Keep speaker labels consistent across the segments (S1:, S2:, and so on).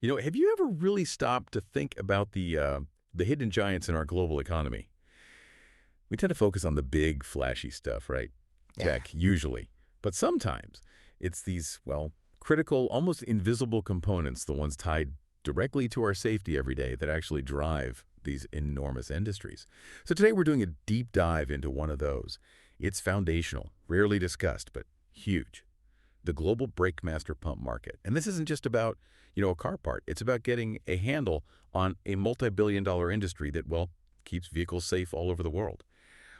S1: Have you ever really stopped to think about the hidden giants in our global economy? We tend to focus on the big, flashy stuff, right?
S2: Yeah.
S1: Tech, usually. But sometimes it's these, critical, almost invisible components, the ones tied directly to our safety every day that actually drive these enormous industries. So today we're doing a deep dive into one of those. It's foundational, rarely discussed, but huge. The global brake master pump market. And this isn't just about, a car part. It's about getting a handle on a multi-billion-dollar industry that, keeps vehicles safe all over the world.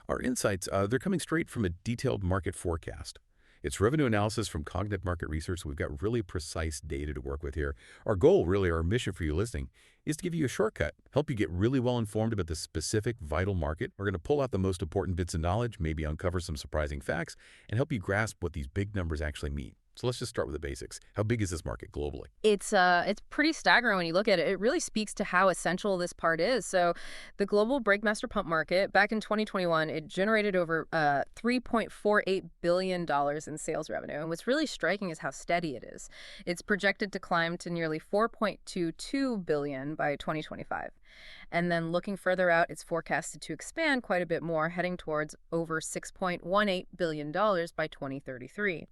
S1: Our insights, they're coming straight from a detailed market forecast. It's revenue analysis from cognitive market research. We've got really precise data to work with here. Our goal, really, our mission for you listening, is to give you a shortcut, help you get really well informed about the specific vital market. We're going to pull out the most important bits of knowledge, maybe uncover some surprising facts, and help you grasp what these big numbers actually mean. So let's just start with the basics. How big is this market globally?
S2: It's pretty staggering when you look at it. It really speaks to how essential this part is. So, the global brake master pump market back in 2021, it generated over $3.48 billion in sales revenue. And what's really striking is how steady it is. It's projected to climb to nearly $4.22 billion by 2025. And then looking further out, it's forecasted to expand quite a bit more, heading towards over $6.18 billion by 2033.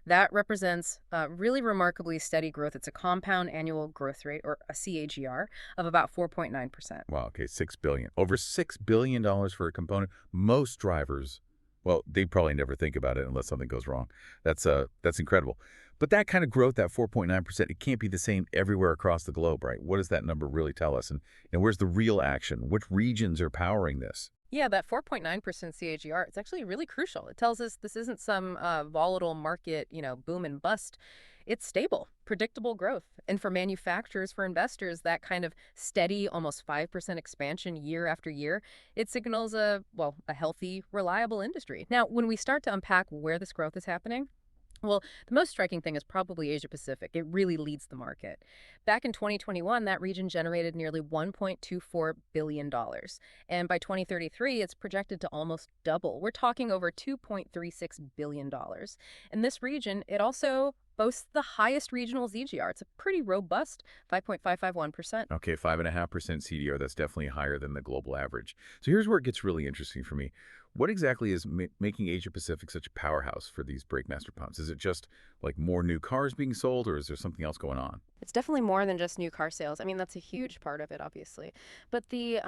S2: That represents really remarkably steady growth. It's a compound annual growth rate, or a CAGR, of about 4.9%.
S1: Wow, okay, $6 billion. Over $6 billion for a component. Most drivers, they probably never think about it unless something goes wrong. That's incredible. But that kind of growth, that 4.9%, it can't be the same everywhere across the globe, right? What does that number really tell us? And where's the real action? Which regions are powering this?
S2: Yeah, that 4.9% CAGR, it's actually really crucial. It tells us this isn't some volatile market, boom and bust. It's stable, predictable growth. And for manufacturers, for investors, that kind of steady, almost 5% expansion year after year, it signals a healthy, reliable industry. Now, when we start to unpack where this growth is happening, the most striking thing is probably Asia Pacific. It really leads the market. Back in 2021, that region generated nearly $1.24 billion. And by 2033, it's projected to almost double. We're talking over $2.36 billion. And this region, it also boasts the highest regional ZGR. It's a pretty robust 5.551%.
S1: Okay, 5.5% CDR. That's definitely higher than the global average. So here's where it gets really interesting for me. What exactly is making Asia Pacific such a powerhouse for these brake master pumps? Is it just like more new cars being sold, or is there something else going on?
S2: It's definitely more than just new car sales. I mean, that's a huge part of it, obviously. But the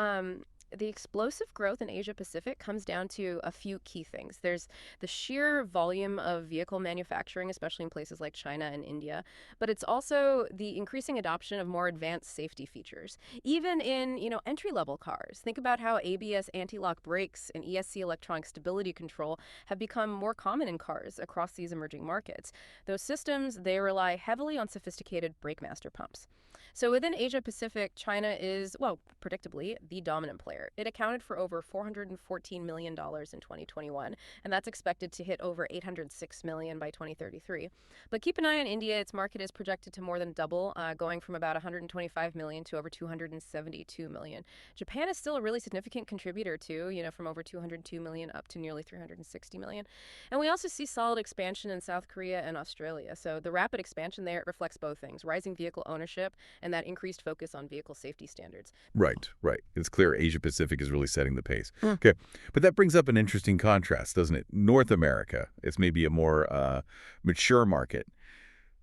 S2: explosive growth in Asia Pacific comes down to a few key things. There's the sheer volume of vehicle manufacturing, especially in places like China and India, but it's also the increasing adoption of more advanced safety features, even in, entry-level cars. Think about how ABS anti-lock brakes and ESC electronic stability control have become more common in cars across these emerging markets. Those systems, they rely heavily on sophisticated brake master pumps. So within Asia Pacific, China is, predictably, the dominant player. It accounted for over $414 million in 2021, and that's expected to hit over $806 million by 2033. But keep an eye on India. Its market is projected to more than double, going from about $125 million to over $272 million. Japan is still a really significant contributor too, from over $202 million up to nearly $360 million. And we also see solid expansion in South Korea and Australia. So the rapid expansion there reflects both things: rising vehicle ownership and that increased focus on vehicle safety standards.
S1: Right, right. It's clear Asia Pacific is really setting the pace. Okay, but that brings up an interesting contrast, doesn't it? North America, it's maybe a more mature market,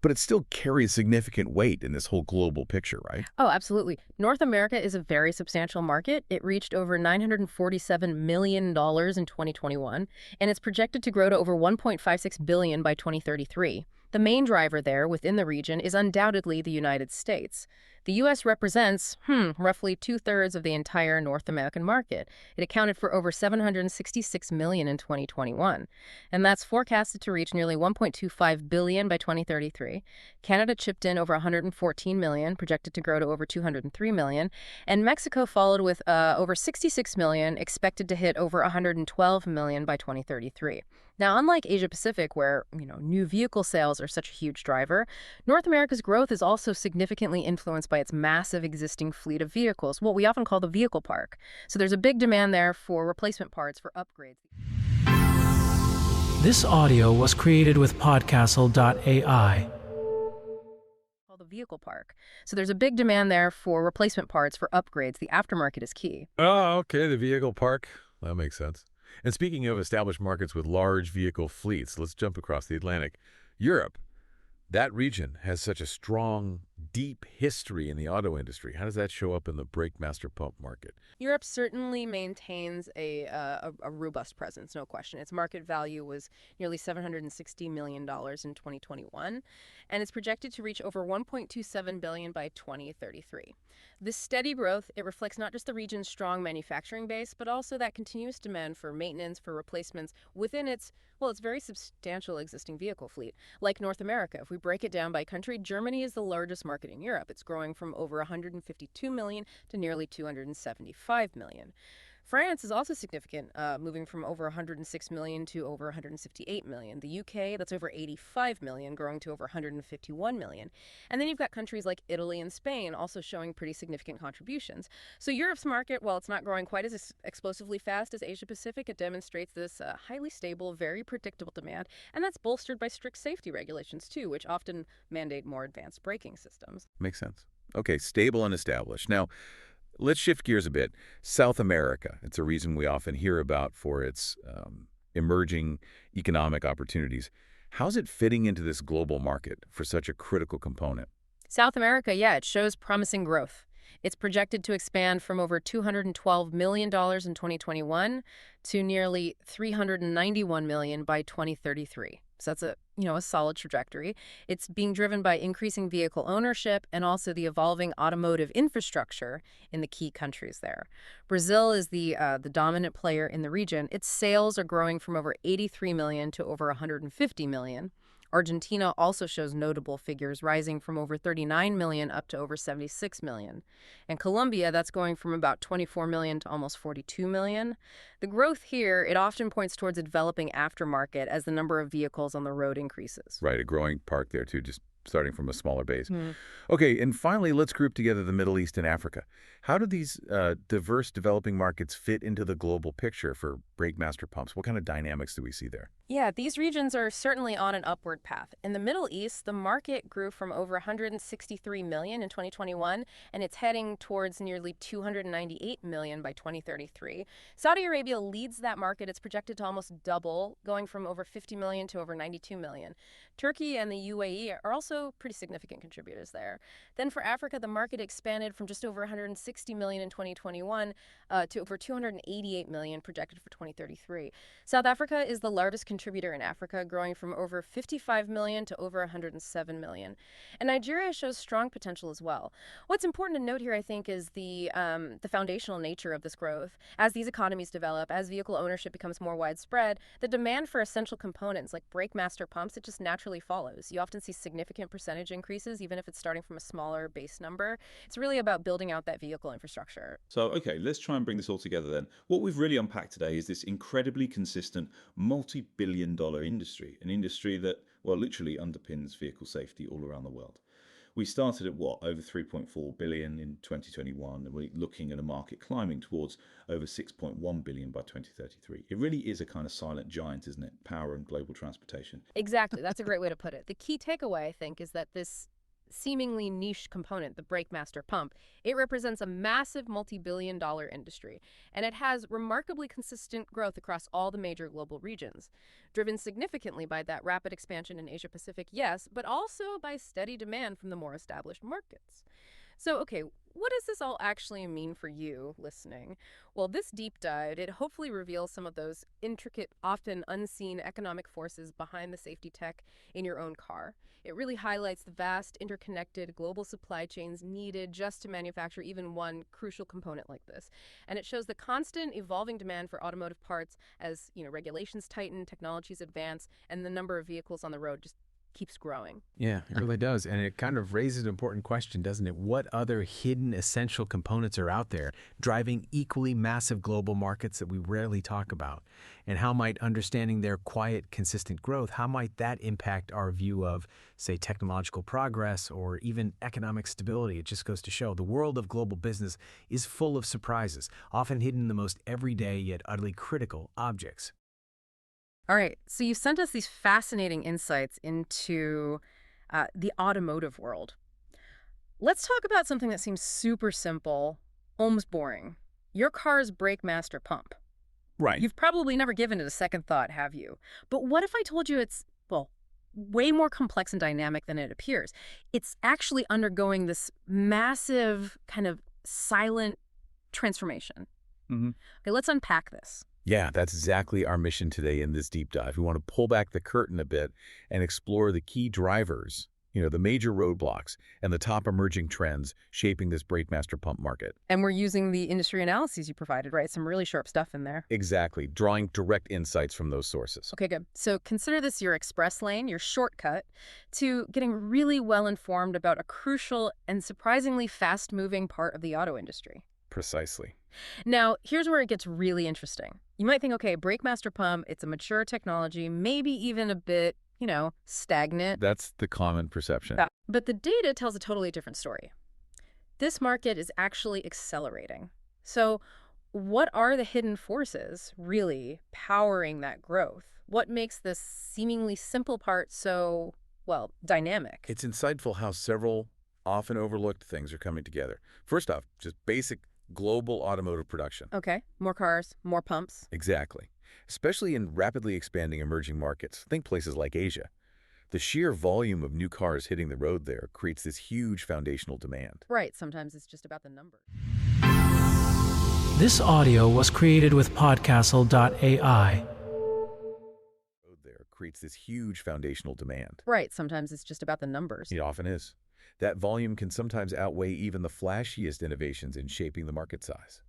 S1: but it still carries significant weight in this whole global picture, right?
S2: Oh, absolutely. North America is a very substantial market. It reached over $947 million in 2021, and it's projected to grow to over $1.56 billion by 2033. The main driver there within the region is undoubtedly the United States. The U.S. represents, roughly 2/3 of the entire North American market. It accounted for over $766 million in 2021, and that's forecasted to reach nearly $1.25 billion by 2033. Canada chipped in over $114 million, projected to grow to over $203 million, and Mexico followed with over $66 million, expected to hit over $112 million by 2033. Now, unlike Asia Pacific, where, new vehicle sales are such a huge driver, North America's growth is also significantly influenced by its massive existing fleet of vehicles, what we often call the vehicle park. So there's a big demand there for replacement parts, for upgrades.
S3: This audio was created with podcastle.ai.
S2: The vehicle park. So there's a big demand there for replacement parts, for upgrades. The aftermarket is key.
S1: Oh, okay, the vehicle park. That makes sense. And speaking of established markets with large vehicle fleets, let's jump across the Atlantic. Europe. That region has such a strong, deep history in the auto industry. How does that show up in the brake master pump market?
S2: Europe certainly maintains a robust presence, no question. Its market value was nearly $760 million in 2021, and it's projected to reach over 1.27 billion by 2033. This steady growth, it reflects not just the region's strong manufacturing base, but also that continuous demand for maintenance, for replacements within its very substantial existing vehicle fleet. Like North America, if we break it down by country, Germany is the largest market in Europe. It's growing from over 152 million to nearly 275 million. France is also significant, moving from over 106 million to over 158 million. The UK, that's over 85 million, growing to over 151 million. And then you've got countries like Italy and Spain also showing pretty significant contributions. So Europe's market, while it's not growing quite as explosively fast as Asia Pacific, it demonstrates this highly stable, very predictable demand, and that's bolstered by strict safety regulations too, which often mandate more advanced braking systems.
S1: Makes sense. Okay, stable and established. Now, let's shift gears a bit. South America. It's a region we often hear about for its emerging economic opportunities. How's it fitting into this global market for such a critical component?
S2: South America, yeah, it shows promising growth. It's projected to expand from over $212 million in 2021 to nearly $391 million by 2033. So that's a solid trajectory. It's being driven by increasing vehicle ownership and also the evolving automotive infrastructure in the key countries there. Brazil is the dominant player in the region. Its sales are growing from over 83 million to over 150 million. Argentina also shows notable figures, rising from over 39 million up to over 76 million. And Colombia, that's going from about 24 million to almost 42 million. The growth here, it often points towards a developing aftermarket as the number of vehicles on the road increases.
S1: Right, a growing park there too, just starting from a smaller base. Okay, and finally, let's group together the Middle East and Africa. How do these diverse developing markets fit into the global picture for brake master pumps? What kind of dynamics do we see there?
S2: Yeah, these regions are certainly on an upward path. In the Middle East, the market grew from over 163 million in 2021, and it's heading towards nearly 298 million by 2033. Saudi Arabia leads that market. It's projected to almost double, going from over 50 million to over 92 million. Turkey and the UAE are also pretty significant contributors there. Then for Africa, the market expanded from just over 160 million in 2021 to over 288 million projected for 2033. South Africa is the largest contributor in Africa, growing from over 55 million to over 107 million. And Nigeria shows strong potential as well. What's important to note here, I think, is the foundational nature of this growth. As these economies develop, as vehicle ownership becomes more widespread, the demand for essential components like brake master pumps, it just naturally follows. You often see significant percentage increases, even if it's starting from a smaller base number. It's really about building out that vehicle infrastructure.
S3: So, okay, let's try and bring this all together then. What we've really unpacked today is this incredibly consistent multi-billion-dollar industry, an industry that, well, literally underpins vehicle safety all around the world. We started at what, over 3.4 billion in 2021, and we're looking at a market climbing towards over 6.1 billion by 2033. It really is a kind of silent giant, isn't it? Power and global transportation.
S2: Exactly. That's a great way to put it. The key takeaway, I think, is that this seemingly niche component, the brake master pump, it represents a massive multi-billion-dollar industry, and it has remarkably consistent growth across all the major global regions, driven significantly by that rapid expansion in Asia Pacific, yes, but also by steady demand from the more established markets. So, okay, what does this all actually mean for you listening? Well, this deep dive, it hopefully reveals some of those intricate, often unseen economic forces behind the safety tech in your own car. It really highlights the vast, interconnected global supply chains needed just to manufacture even one crucial component like this. And it shows the constant evolving demand for automotive parts as, regulations tighten, technologies advance, and the number of vehicles on the road just keeps growing.
S4: Yeah, it really does. And it kind of raises an important question, doesn't it? What other hidden essential components are out there driving equally massive global markets that we rarely talk about? And how might understanding their quiet, consistent growth, how might that impact our view of, say, technological progress or even economic stability? It just goes to show the world of global business is full of surprises, often hidden in the most everyday yet utterly critical objects.
S2: All right, so you sent us these fascinating insights into the automotive world. Let's talk about something that seems super simple, almost boring. Your car's brake master pump.
S1: Right.
S2: You've probably never given it a second thought, have you? But what if I told you it's, well, way more complex and dynamic than it appears? It's actually undergoing this massive kind of silent transformation.
S1: Mhm.
S2: Okay, let's unpack this.
S1: Yeah, that's exactly our mission today in this deep dive. We want to pull back the curtain a bit and explore the key drivers, the major roadblocks and the top emerging trends shaping this brake master pump market.
S2: And we're using the industry analyses you provided, right? Some really sharp stuff in there.
S1: Exactly, drawing direct insights from those sources.
S2: Okay, good. So consider this your express lane, your shortcut to getting really well informed about a crucial and surprisingly fast-moving part of the auto industry.
S1: Precisely.
S2: Now, here's where it gets really interesting. You might think, okay, brake master pump, it's a mature technology, maybe even a bit, stagnant.
S1: That's the common perception.
S2: Yeah. But the data tells a totally different story. This market is actually accelerating. So what are the hidden forces really powering that growth? What makes this seemingly simple part so, well, dynamic?
S1: It's insightful how several often overlooked things are coming together. First off, just basic global automotive production.
S2: Okay, more cars, more pumps.
S1: Exactly. Especially in rapidly expanding emerging markets. Think places like Asia. The sheer volume of new cars hitting the road there creates this huge foundational demand.
S2: Right, sometimes it's just about the number.
S5: This audio was created with podcastle.ai.
S1: Road there creates this huge foundational demand.
S2: Right, sometimes it's just about the numbers.
S1: It often is. That volume can sometimes outweigh even the flashiest innovations in shaping the market size.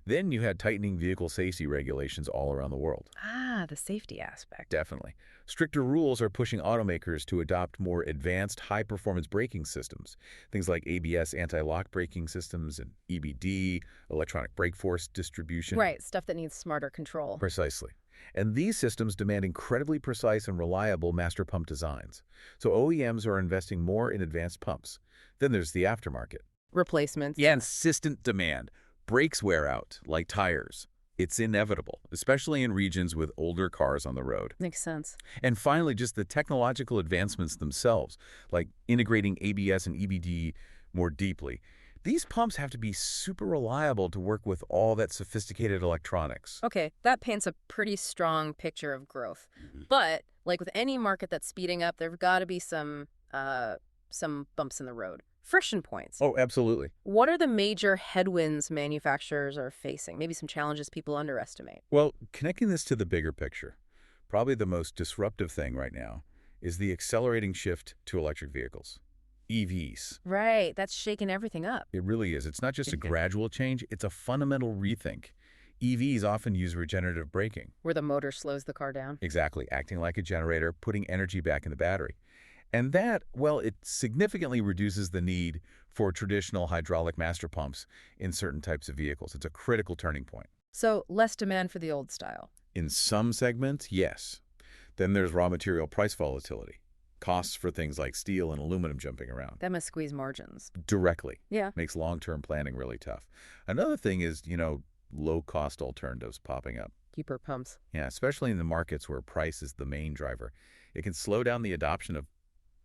S1: Then you had tightening vehicle safety regulations all around the world.
S2: Ah, the safety aspect.
S1: Definitely. Stricter rules are pushing automakers to adopt more advanced high-performance braking systems. Things like ABS anti-lock braking systems and EBD, electronic brake force distribution.
S2: Right, stuff that needs smarter control.
S1: Precisely. And these systems demand incredibly precise and reliable master pump designs. So OEMs are investing more in advanced pumps. Then there's the aftermarket.
S2: Replacements.
S1: Yeah, consistent demand. Brakes wear out, like tires. It's inevitable, especially in regions with older cars on the road.
S2: Makes sense.
S1: And finally, just the technological advancements themselves, like integrating ABS and EBD more deeply. These pumps have to be super reliable to work with all that sophisticated electronics.
S2: Okay, that paints a pretty strong picture of growth. But, like with any market that's speeding up, there've got to be some bumps in the road. Friction points.
S1: Oh, absolutely.
S2: What are the major headwinds manufacturers are facing? Maybe some challenges people underestimate.
S1: Well, connecting this to the bigger picture, probably the most disruptive thing right now is the accelerating shift to electric vehicles. EVs.
S2: Right, that's shaking everything up.
S1: It really is. It's not just a gradual change, it's a fundamental rethink. EVs often use regenerative braking.
S2: Where the motor slows the car down.
S1: Exactly, acting like a generator, putting energy back in the battery. And that, well, it significantly reduces the need for traditional hydraulic master pumps in certain types of vehicles. It's a critical turning point.
S2: So less demand for the old style.
S1: In some segments, yes. Then there's raw material price volatility. Costs for things like steel and aluminum jumping around.
S2: That must squeeze margins.
S1: Directly.
S2: Yeah.
S1: Makes long-term planning really tough. Another thing is, low-cost alternatives popping up.
S2: Cheaper pumps.
S1: Yeah, especially in the markets where price is the main driver. It can slow down the adoption of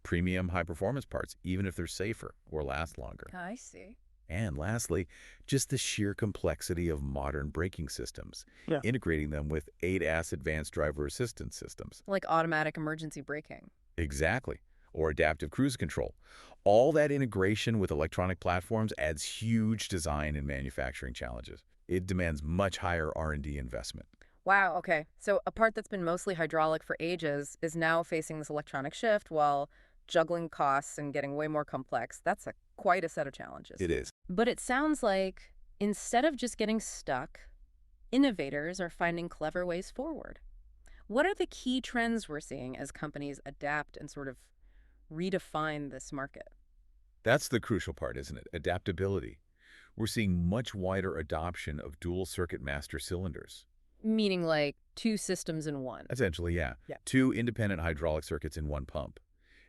S1: premium high-performance parts, even if they're safer or last longer.
S2: I see.
S1: And lastly, just the sheer complexity of modern braking systems, integrating them with ADAS advanced driver assistance systems.
S2: Like automatic emergency braking.
S1: Exactly. Or adaptive cruise control. All that integration with electronic platforms adds huge design and manufacturing challenges. It demands much higher R&D investment.
S2: Wow, okay. So a part that's been mostly hydraulic for ages is now facing this electronic shift while juggling costs and getting way more complex. That's quite a set of challenges.
S1: It is.
S2: But it sounds like instead of just getting stuck, innovators are finding clever ways forward. What are the key trends we're seeing as companies adapt and sort of redefine this market?
S1: That's the crucial part, isn't it? Adaptability. We're seeing much wider adoption of dual circuit master cylinders.
S2: Meaning like two systems in one.
S1: Essentially, yeah. Two independent hydraulic circuits in one pump.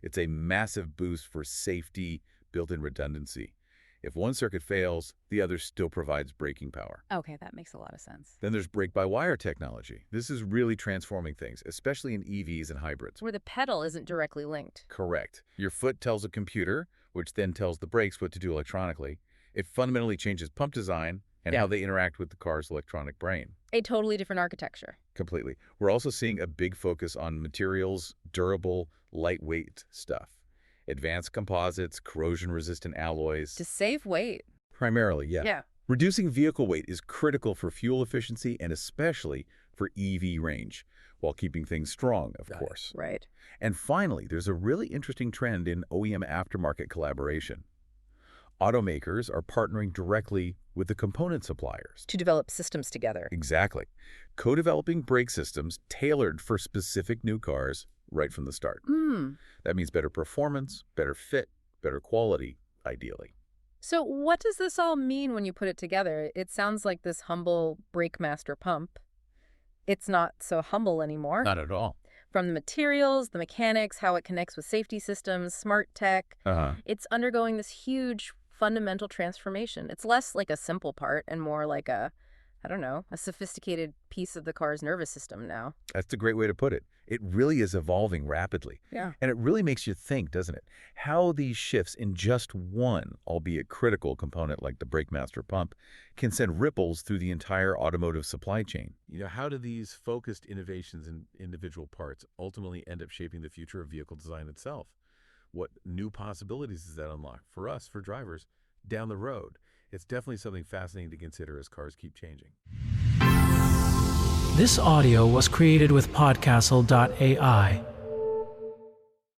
S1: It's a massive boost for safety, built-in redundancy. If one circuit fails, the other still provides braking power.
S2: Okay, that makes a lot of sense.
S1: Then there's brake-by-wire technology. This is really transforming things, especially in EVs and hybrids.
S2: Where the pedal isn't directly linked.
S1: Correct. Your foot tells a computer which then tells the brakes what to do electronically. It fundamentally changes pump design and how they interact with the car's electronic brain.
S2: A totally different architecture.
S1: Completely. We're also seeing a big focus on materials, durable, lightweight stuff. Advanced composites, corrosion-resistant alloys.
S2: To save weight.
S1: Primarily, yeah.
S2: Yeah.
S1: Reducing vehicle weight is critical for fuel efficiency and especially for EV range, while keeping things strong, of course.
S2: Right.
S1: And finally, there's a really interesting trend in OEM aftermarket collaboration. Automakers are partnering directly with the component suppliers.
S2: To develop systems together.
S1: Exactly. Co-developing brake systems tailored for specific new cars right from the start. That means better performance, better fit, better quality, ideally.
S2: So what does this all mean when you put it together? It sounds like this humble brake master pump. It's not so humble anymore.
S1: Not at all.
S2: From the materials, the mechanics, how it connects with safety systems, smart tech, it's undergoing this huge fundamental transformation. It's less like a simple part and more like a sophisticated piece of the car's nervous system now.
S1: That's a great way to put it. It really is evolving rapidly.
S2: Yeah.
S1: And it really makes you think, doesn't it? How these shifts in just one, albeit critical component like the brake master pump, can send ripples through the entire automotive supply chain. How do these focused innovations in individual parts ultimately end up shaping the future of vehicle design itself? What new possibilities does that unlock for us, for drivers, down the road? It's definitely something fascinating to consider as cars keep changing.
S5: This audio was created with Podcastle.ai.